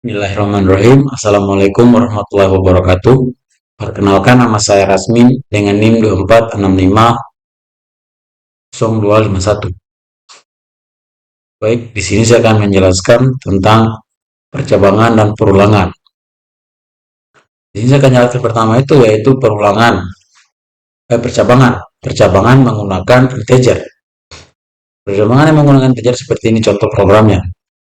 Bismillahirrahmanirrahim. Assalamualaikum warahmatullahi wabarakatuh. Perkenalkan, nama saya Rasmin dengan NIM 24650251. Baik, di sini saya akan menjelaskan tentang percabangan dan perulangan. Di sini saya akan jelaskan pertama itu yaitu percabangan. Percabangan menggunakan integer. Percabangan yang menggunakan integer seperti ini contoh programnya.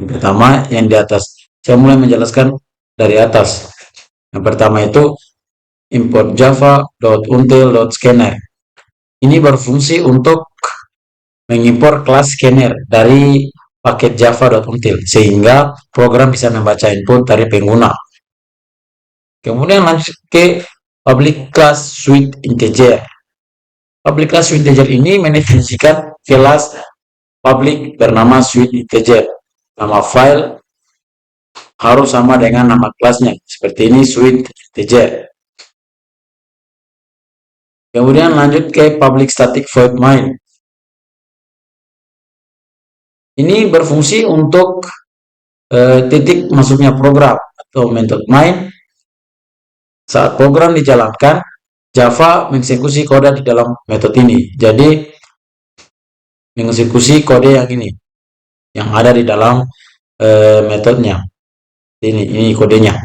Yang pertama yang di atas. Saya mulai menjelaskan dari atas. Yang pertama itu import java.until.scanner. Ini berfungsi untuk mengimpor kelas scanner dari paket java.until sehingga program bisa membaca input dari pengguna. Kemudian lanjut ke public class suite integer. Public class suite integer ini mendefinisikan kelas public bernama suite integer. Nama file harus sama dengan nama kelasnya. Seperti ini suite integer. Kemudian lanjut ke public static void main. Ini berfungsi untuk titik masuknya program atau method main. Saat program dijalankan, Java mengeksekusi kode di dalam metode ini. Jadi mengeksekusi kode yang ini, yang ada di dalam metodenya. Ini kodenya.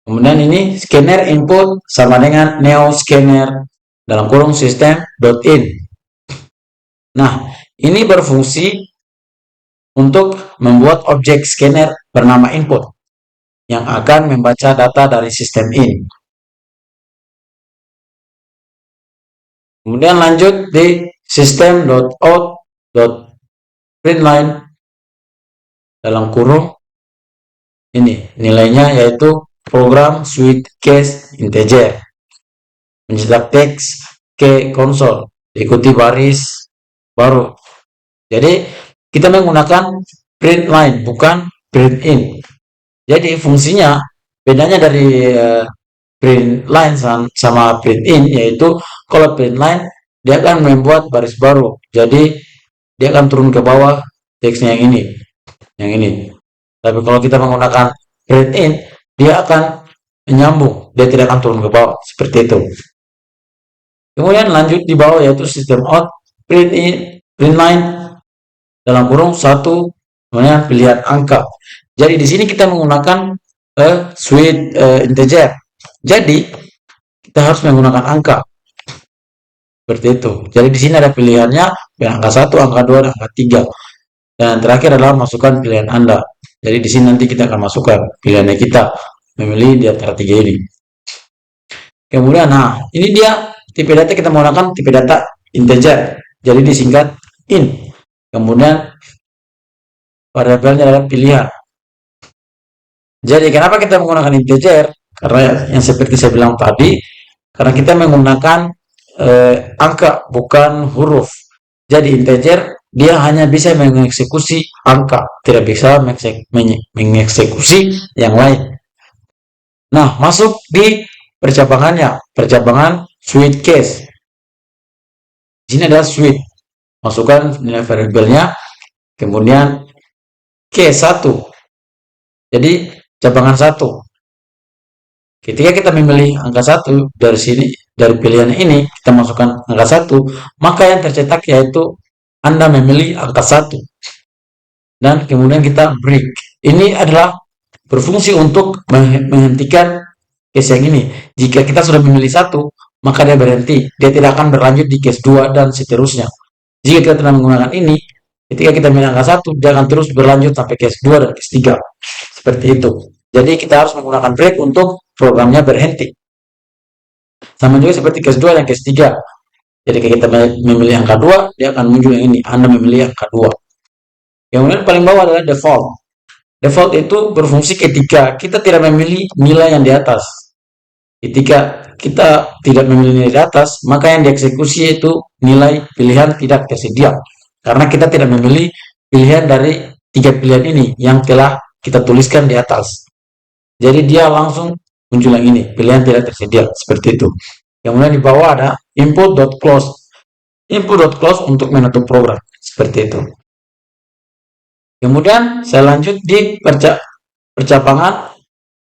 Kemudian ini scanner input sama dengan neo scanner dalam kurung system.in. Nah, ini berfungsi untuk membuat objek scanner bernama input yang akan membaca data dari sistem in. Kemudian lanjut di system.out.println dalam kurung ini nilainya yaitu program suite case integer mencetak teks ke konsol diikuti baris baru. Jadi kita menggunakan print line bukan print in. Jadi fungsinya bedanya dari print line sama print in yaitu kalau print line dia akan membuat baris baru. Jadi dia akan turun ke bawah teksnya yang ini. Tapi kalau kita menggunakan print in dia akan menyambung, dia tidak akan turun ke bawah seperti itu. Kemudian lanjut di bawah yaitu system out print in print line dalam kurung satu kemudian pilihan angka. Jadi di sini kita menggunakan suite integer. Jadi kita harus menggunakan angka seperti itu. Jadi di sini ada pilihannya angka 1, angka 2, dan angka 3. Dan terakhir adalah masukkan pilihan Anda. Jadi di sini nanti kita akan masukkan pilihannya kita memilih di antara 3 ini. Kemudian nah, ini dia tipe data kita menggunakan tipe data integer. Jadi disingkat in. Kemudian variabelnya adalah pilihan. Jadi kenapa kita menggunakan integer? Karena yang seperti saya bilang tadi, karena kita menggunakan angka bukan huruf. Jadi integer dia hanya bisa mengeksekusi angka, tidak bisa mengeksekusi yang lain. Nah, masuk di percabangannya, percabangan suite case. Di sini adalah suite. Masukkan nilai variabelnya, kemudian K1. Jadi cabangan 1. Ketika kita memilih angka 1 dari sini, dari pilihan ini, kita masukkan angka 1, maka yang tercetak yaitu Anda memilih angka 1. Dan kemudian kita break. Ini adalah berfungsi untuk menghentikan case yang ini. Jika kita sudah memilih 1, maka dia berhenti. Dia tidak akan berlanjut di case 2 dan seterusnya. Jika kita tidak menggunakan ini, ketika kita memilih angka 1, dia akan terus berlanjut sampai case 2 dan case 3. Seperti itu. Jadi kita harus menggunakan break untuk programnya berhenti. Sama juga seperti case 2 dan case 3. Jadi kita memilih angka 2, dia akan muncul yang ini. Anda memilih angka 2. Kemudian paling bawah adalah default. Default itu berfungsi ketika kita tidak memilih nilai yang di atas. Ketika kita tidak memilih nilai di atas, maka yang dieksekusi itu nilai pilihan tidak tersedia. Karena kita tidak memilih pilihan dari 3 pilihan ini yang telah kita tuliskan di atas. Jadi dia langsung muncul yang ini, pilihan tidak tersedia, seperti itu. Kemudian di bawah ada input.close. Input.close untuk menutup program, seperti itu. Kemudian saya lanjut di percabangan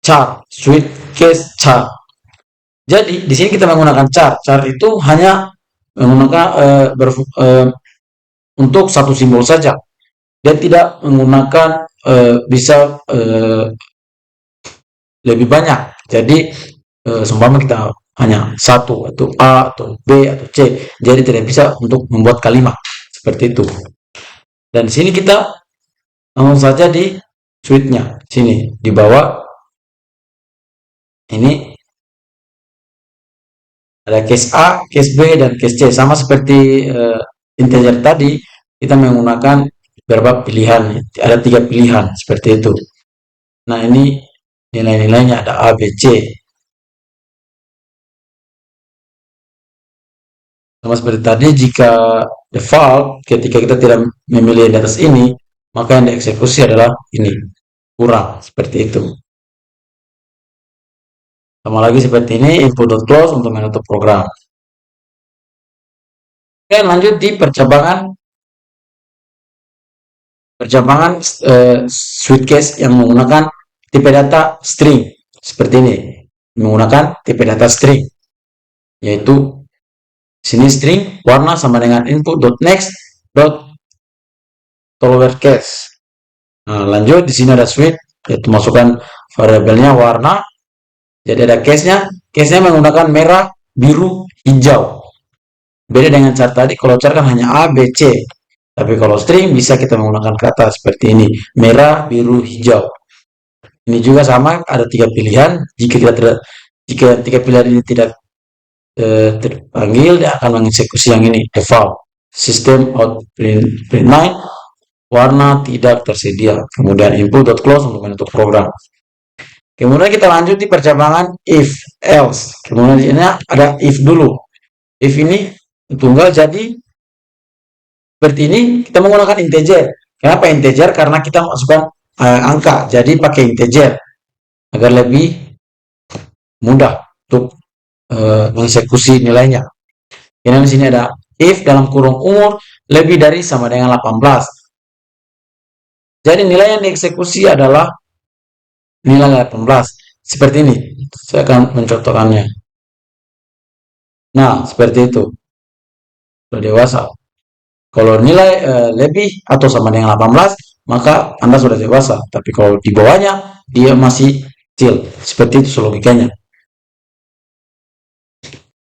char, switch case char. Jadi di sini kita menggunakan char. Char itu hanya menggunakan untuk satu simbol saja. Dia tidak menggunakan bisa lebih banyak. Jadi seumpama kita hanya satu atau A atau B atau C, jadi tidak bisa untuk membuat kalimat seperti itu. Dan di sini kita langsung saja di switch-nya. Sini di bawah ini ada case A, case B, dan case C. Sama seperti integer tadi, kita menggunakan beberapa pilihan. Ada 3 pilihan seperti itu. Nah, ini nilai-nilainya ada A, B, C. Sama seperti tadi, jika default ketika kita tidak memilih di atas ini, maka yang dieksekusi adalah ini, kurang, seperti itu. Sama lagi seperti ini, input.close untuk menutup program. Oke, lanjut di percabangan switch case yang menggunakan tipe data string seperti ini, menggunakan tipe data string, yaitu sini string warna sama dengan input.next lowercase. Nah, lanjut di sini ada switch, yaitu masukkan variabelnya warna. Jadi ada case-nya menggunakan merah, biru, hijau. Beda dengan char tadi, kalau char kan hanya A, B, C. Tapi kalau string bisa kita menggunakan kata seperti ini, merah, biru, hijau. Ini juga sama, ada 3 pilihan. Jika 3 pilihan ini tidak terpanggil, dia akan mengeksekusi yang ini, default. System out print line, warna tidak tersedia. Kemudian input.close untuk menutup program. Kemudian kita lanjut di percabangan if, else. Kemudian di sini ada if dulu. If ini tunggal, jadi seperti ini kita menggunakan integer. Kenapa integer? Karena kita masukkan angka, jadi pakai integer agar lebih mudah untuk mengeksekusi nilainya. Kemudian di sini ada if dalam kurung umur lebih dari sama dengan 18. Jadi nilai yang dieksekusi adalah nilai 18. Seperti ini. Saya akan mencontohkannya. Nah, seperti itu. Sudah dewasa. Kalau nilai lebih atau sama dengan 18, maka Anda sudah dewasa. Tapi kalau di bawahnya, dia masih kecil. Seperti itu logikanya.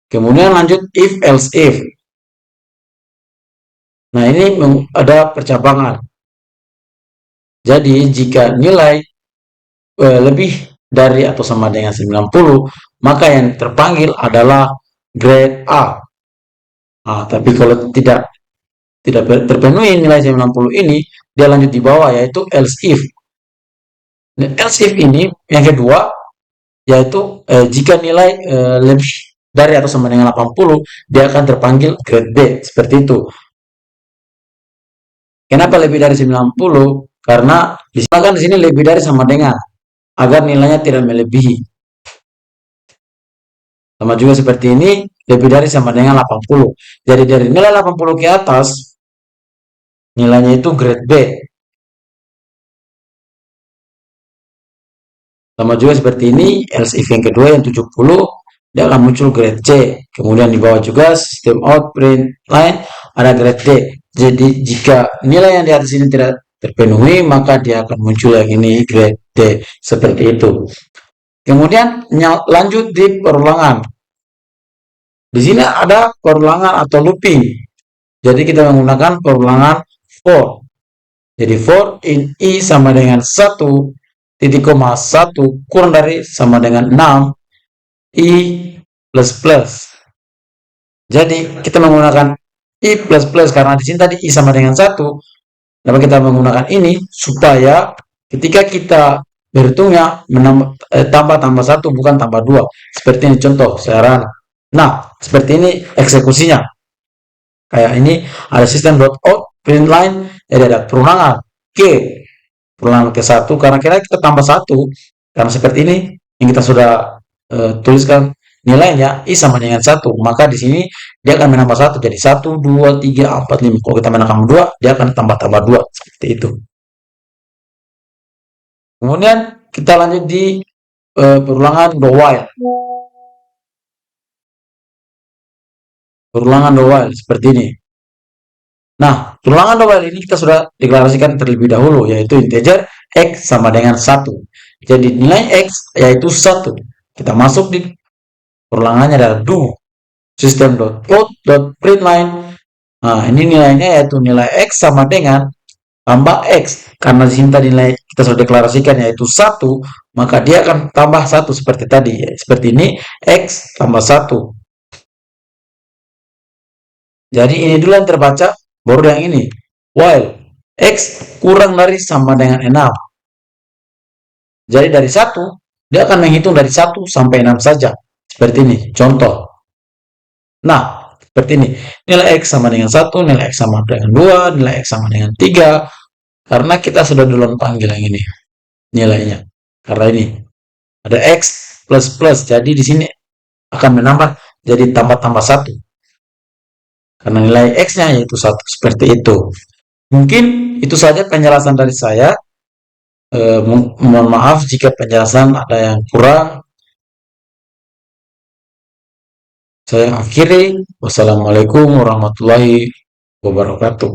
Kemudian lanjut if, else, if. Nah, ini ada percabangan. Jadi, jika nilai lebih dari atau sama dengan 90, maka yang terpanggil adalah grade A. Nah, tapi kalau tidak terpenuhi nilai 90 ini, dia lanjut di bawah, yaitu else if. Dan else if ini yang kedua, yaitu jika nilai lebih dari atau sama dengan 80, dia akan terpanggil grade B, seperti itu. Kenapa lebih dari 90? Karena di sini lebih dari sama dengan, agar nilainya tidak melebihi. Sama juga seperti ini, lebih dari sama dengan 80. Jadi dari nilai 80 ke atas, nilainya itu grade B. Sama juga seperti ini, else if yang kedua yang 70, dia akan muncul grade C. Kemudian di bawah juga system out print line ada grade D. Jadi jika nilai yang di atas ini tidak terpenuhi, maka dia akan muncul yang ini grade D. Seperti itu. Kemudian lanjut di perulangan. Di sini ada perulangan atau looping. Jadi kita menggunakan perulangan for. Jadi for in i sama dengan 1,1 kurang dari sama dengan 6 i plus plus. Jadi kita menggunakan i plus plus karena di sini tadi i sama dengan 1. Dapat kita menggunakan ini supaya ketika kita berhitungnya tambah 1 bukan tambah 2. Seperti ini contoh saran. Nah, seperti ini eksekusinya. Kayak ini ada system.out print line, jadi ada perulangan perulangan ke 1 karena kita tambah 1 karena seperti ini yang kita sudah tuliskan nilainya i sama dengan 1, maka di sini dia akan menambah 1 jadi 1 2 3 4 5. Kalau kita menambah 2, dia akan tambah 2 seperti itu. Kemudian kita lanjut di perulangan do while. Perulangan do while seperti ini. Nah, perulangan do while ini kita sudah deklarasikan terlebih dahulu, yaitu integer x sama dengan 1. Jadi nilai x yaitu 1. Kita masuk di perulangannya adalah do system.out.println. Nah, ini nilainya yaitu nilai x sama dengan tambah x. Karena di sini tadi nilai kita sudah deklarasikan yaitu 1, maka dia akan tambah 1 seperti tadi. Ya. Seperti ini, x tambah 1. Jadi ini dulu yang terbaca, baru yang ini. While x kurang dari sama dengan 6. Jadi dari 1, dia akan menghitung dari 1 sampai 6 saja. Seperti ini, contoh. Nah, seperti ini. Nilai x sama dengan 1, nilai x sama dengan 2, nilai x sama dengan 3. Karena kita sudah duluan panggil yang ini nilainya. Karena ini ada x plus plus, jadi di sini akan menambah jadi tambah-tambah 1. Karena nilai x-nya yaitu 1. Seperti itu. Mungkin itu saja penjelasan dari saya. Mohon maaf jika penjelasan ada yang kurang. Saya akhiri. Wassalamualaikum warahmatullahi wabarakatuh.